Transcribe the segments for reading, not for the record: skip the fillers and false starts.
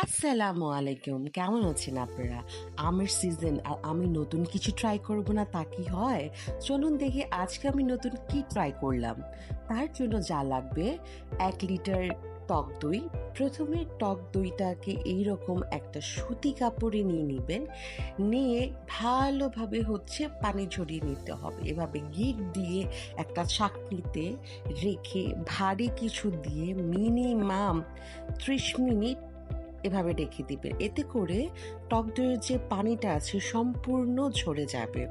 আসসালামু আলাইকুম, কেমন আছেন আপনারা? আমের সিজন আর আমি নতুন কিছু ট্রাই করব না তা কি হয়? চলুন দেখি আজকে আমি নতুন কি ট্রাই করলাম। তার জন্য যা লাগবে ১ লিটার টক দই। প্রথমে টক দইটাকে এইরকম একটা সুতি কাপড়ে নিয়ে নিবেন। নিয়ে ভালোভাবে পানি ঝরিয়ে নিতে হবে। এভাবে গিঁট দিয়ে একটা ছাঁকনিতে রেখে ভারী কিছু দিয়ে মিনিমাম ৩০ মিনিট এভাবে রেখে দিবেন। এতে করে টক দইয়ের যে পানিটা আছে সম্পূর্ণ ঝরে যাবে।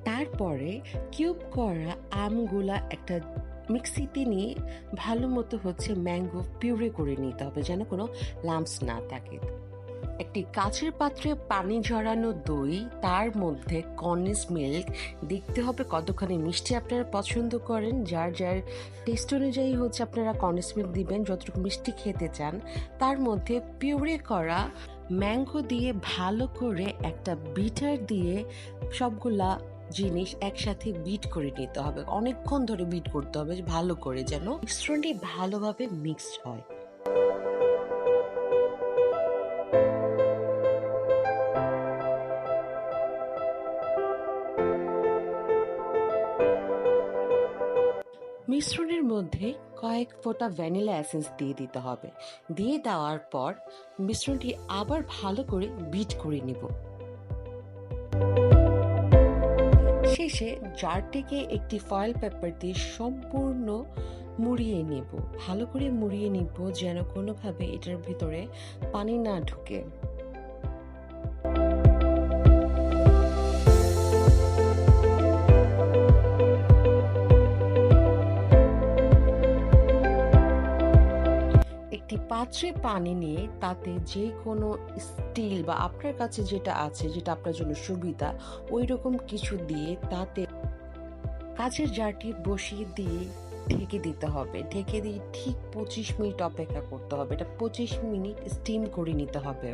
তারপরে কিউব করা আমগুলা একটা মিক্সিতে নিয়ে ভালো মতো ম্যাঙ্গো পিউরি করে নিতে হবে যেন কোনো লাম্পস না থাকে। একটি কাচের পাত্রে পানি ঝরানো দই, তার মধ্যে কনডেন্স মিল্ক, দেখতে হবে কতখানি মিষ্টি আপনারা পছন্দ করেন। যার যার টেস্ট অনুযায়ী আপনারা কনডেন্স মিল্ক দিবেন যতটুকু মিষ্টি খেতে চান। তার মধ্যে পিউরি করা ম্যাঙ্গো দিয়ে ভালো করে একটা বিটার দিয়ে সবগুলা জিনিস একসাথে বিট করে নিতে হবে। অনেকক্ষণ ধরে বিট করতে হবে ভালো করে যেন মিশ্রণটি ভালোভাবে মিক্সড হয়। মিশ্রণের মধ্যে কয়েক ফোঁটা ভ্যানিলা এসেন্স দিয়ে দিতে হবে। দিয়ে দেওয়ার পর মিশ্রণটি আবার ভালো করে বিট করে নিব। শেষে জারটিকে একটি ফয়েল পেপার দিয়ে সম্পূর্ণ মুড়িয়ে নেব। ভালো করে মুড়িয়ে নিব যেন কোনোভাবে এটার ভিতরে পানি না ঢুকে। একটি পাত্রে পানি নিয়ে তাতে যে কোনো স্টিল বা আপনার কাছে যেটা আছে যেটা আপনার জন্য সুবিধা ওই রকম কিছু দিয়ে তাতে কাচের জারটি বসিয়ে দিয়ে ঢেকে দিতে হবে। ঢেকে দিয়ে ঠিক ২৫ মিনিট অপেক্ষা করতে হবে। এটা ২৫ মিনিট স্টিম করে নিতে হবে।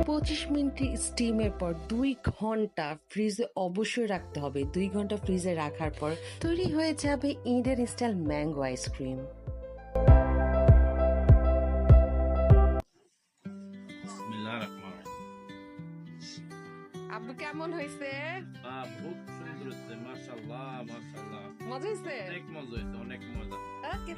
২৫ মিনিট স্টিমের পর ২ ঘন্টা ফ্রিজে অবশ্যই রাখতে হবে। ২ ঘন্টা ফ্রিজে রাখার পর তৈরি হয়ে যাবে ইন্ডিয়ান স্টাইল ম্যাঙ্গো আইসক্রিম। আব্বু কেমন হয়েছে? খুব সুন্দর হচ্ছে, মাশাআল্লাহ মাশাআল্লাহ। মজা হয়েছে? অনেক মজা হয়েছে, অনেক মজা। ওকে।